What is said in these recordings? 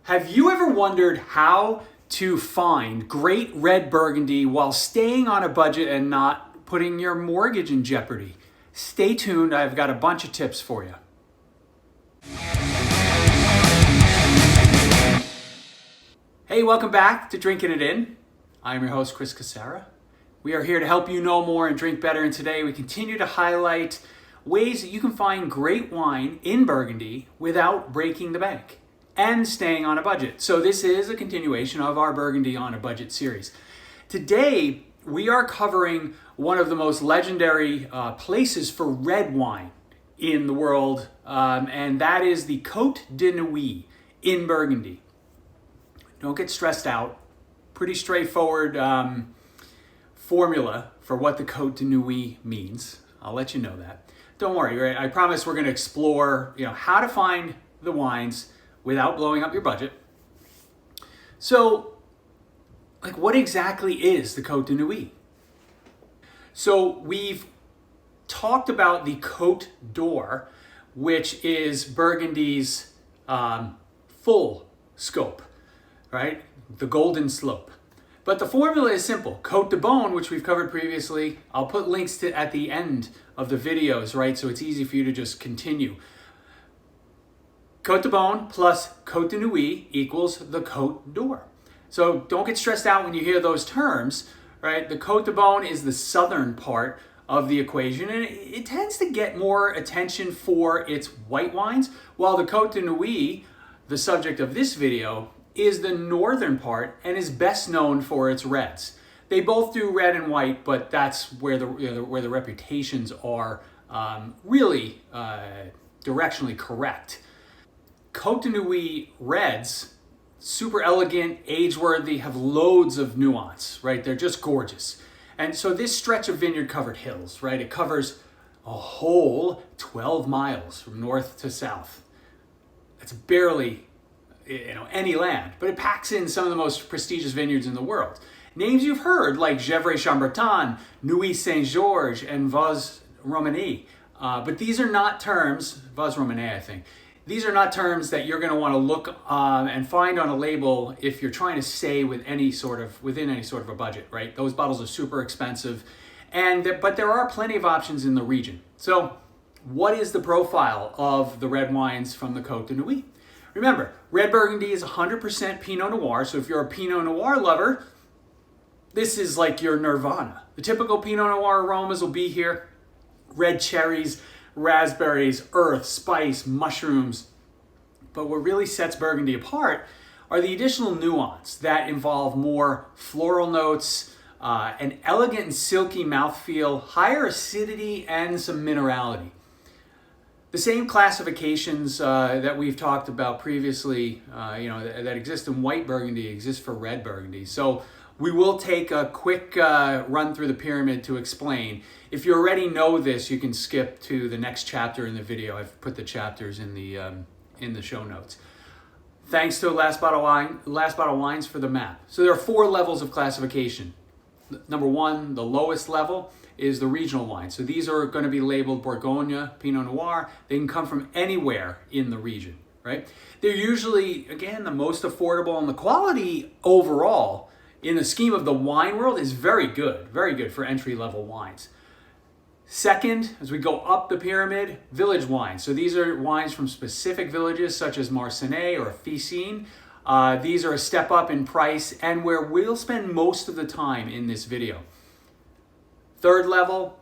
Have you ever wondered how to find great red Burgundy while staying on a budget and not putting your mortgage in jeopardy? Stay tuned, I've got a bunch of tips for you. Hey, welcome back to Drinking It In. I'm your host, Chris Casara. We are here to help you know more and drink better, and today we continue to highlight ways that you can find great wine in Burgundy without breaking the bank and staying on a budget. So this is a continuation of our Burgundy on a Budget series. Today, we are covering one of the most legendary places for red wine in the world, and that is the Cote de Nuits in Burgundy. Don't get stressed out. Pretty straightforward formula for what the Cote de Nuits means. I'll let you know that. Don't worry, right? I promise we're going to explore, how to find the wines without blowing up your budget. So, what exactly is the Cote de Nuits? So we've talked about the Côte d'Or, which is Burgundy's full scope, right? The golden slope. But the formula is simple. Côte de Beaune, which we've covered previously, I'll put links to at the end of the videos, right? So it's easy for you to just continue. Côte de Beaune plus Côte de Nuits equals the Côte d'Or. So don't get stressed out when you hear those terms, right? The Côte de Beaune is the southern part of the equation, and it tends to get more attention for its white wines, while the Côte de Nuits, the subject of this video, is the northern part and is best known for its reds. They both do red and white, but that's where the reputations are really directionally correct. Côte de Nuits reds, super elegant, age-worthy, have loads of nuance, right? They're just gorgeous. And so this stretch of vineyard-covered hills, right? It covers a whole 12 miles from north to south. That's barely, any land, but it packs in some of the most prestigious vineyards in the world. Names you've heard like Gevrey-Chambertin, Nuits Saint-Georges, and Vos Romanée. But these are not terms, Vos Romanée, I think. These are not terms that you're going to want to look and find on a label if you're trying to stay within any sort of a budget, right? Those bottles are super expensive, but there are plenty of options in the region. So, what is the profile of the red wines from the Côte de Nuits? Remember, red Burgundy is 100% Pinot Noir, so if you're a Pinot Noir lover, this is like your nirvana. The typical Pinot Noir aromas will be here: red cherries, raspberries, earth, spice, mushrooms. But what really sets Burgundy apart are the additional nuance that involve more floral notes, an elegant and silky mouthfeel, higher acidity, and some minerality. The same classifications that we've talked about previously, that exist in white Burgundy exist for red Burgundy. So we will take a quick run through the pyramid to explain. If you already know this, you can skip to the next chapter in the video. I've put the chapters in the show notes. Thanks to Last Bottle Wines for the map. So there are 4 levels of classification. Number 1, the lowest level, is the regional wine. So these are going to be labeled Bourgogne, Pinot Noir. They can come from anywhere in the region, right? They're usually, again, the most affordable, and the quality overall in the scheme of the wine world is very good for entry-level wines. Second, as we go up the pyramid, village wines. So these are wines from specific villages such as Marsanne or Ficine. These are a step up in price and where we'll spend most of the time in this video. Third level,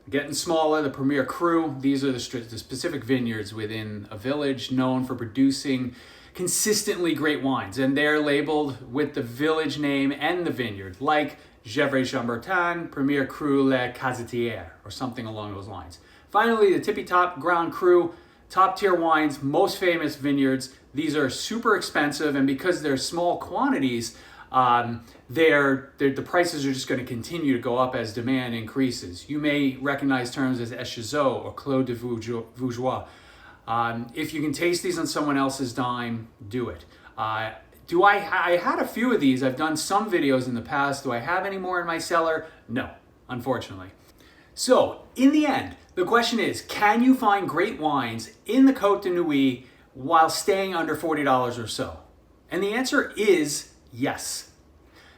getting smaller, the Premier Cru. These are the specific vineyards within a village known for producing consistently great wines, and they're labeled with the village name and the vineyard, like Gevrey-Chambertin, Premier Cru La Casetière, or something along those lines. Finally, the tippy-top Grand Cru, top-tier wines, most famous vineyards. These are super expensive, and because they're small quantities, the prices are just going to continue to go up as demand increases. You may recognize terms as Echezot or Clos de Vougeois. If you can taste these on someone else's dime, do it. I had a few of these. I've done some videos in the past. Do I have any more in my cellar? No, unfortunately. So, in the end, the question is, can you find great wines in the Cote de Nuits while staying under $40 or so? And the answer is yes.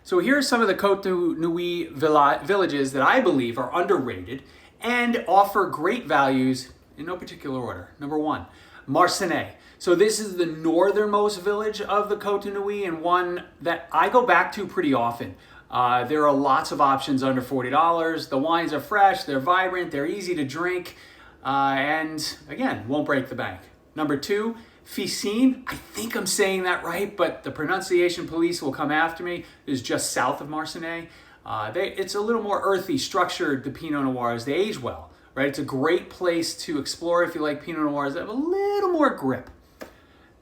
So here are some of the Cote de Nuits villages that I believe are underrated and offer great values in no particular order. Number 1, Marcenais. So this is the northernmost village of the Cote de Nuits and one that I go back to pretty often. There are lots of options under $40. The wines are fresh, they're vibrant, they're easy to drink, and again, won't break the bank. Number 2, Ficine. I think I'm saying that right, but the pronunciation police will come after me. It is just south of Marcenais. It's a little more earthy, structured, the Pinot Noirs. They age well, right? It's a great place to explore if you like Pinot Noirs that have a little more grip.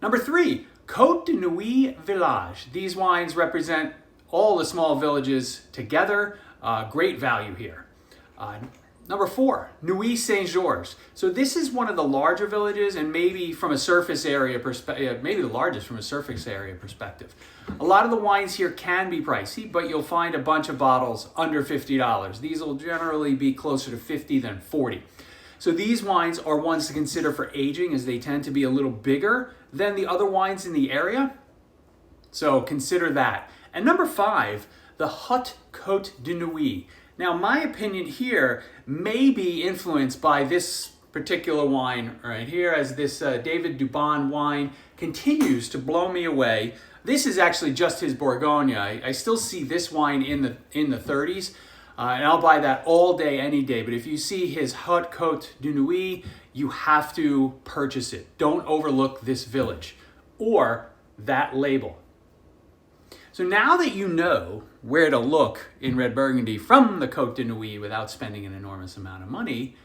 Number 3, Cote de Nuits Village. These wines represent all the small villages together. Great value here. Number 4, Nuits Saint-Georges. So this is one of the larger villages and maybe from a surface area perspective, maybe the largest from a surface area perspective. A lot of the wines here can be pricey, but you'll find a bunch of bottles under $50. These will generally be closer to 50 than 40. So these wines are ones to consider for aging as they tend to be a little bigger than the other wines in the area. So consider that. And number 5, the Haute Cote de Nuits. Now, my opinion here may be influenced by this particular wine right here, as this David Dubon wine continues to blow me away. This is actually just his Bourgogne. I still see this wine in the 30s, and I'll buy that all day, any day. But if you see his Haute Cote de Nuits, you have to purchase it. Don't overlook this village or that label. So now that you know where to look in red Burgundy from the Cote de Nuits without spending an enormous amount of money,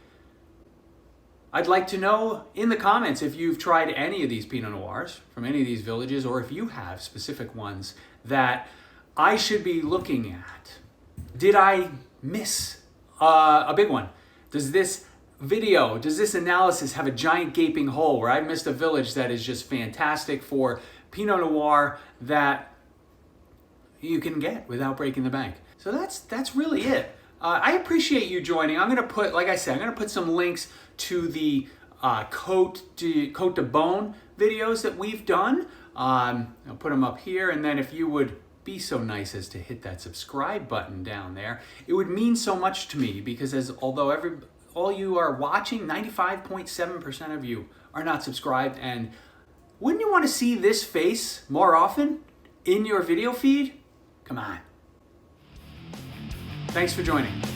I'd like to know in the comments if you've tried any of these Pinot Noirs from any of these villages, or if you have specific ones that I should be looking at. Did I miss a big one? Does this analysis have a giant gaping hole where I missed a village that is just fantastic for Pinot Noir that you can get without breaking the bank? So that's really it. I appreciate you joining. I'm going to put, like I said, I'm going to put some links to the Cote de Beaune videos that we've done. I'll put them up here, and then if you would be so nice as to hit that subscribe button down there, it would mean so much to me, because although all you are watching, 95.7% of you are not subscribed, and wouldn't you want to see this face more often in your video feed? Come on. Thanks for joining.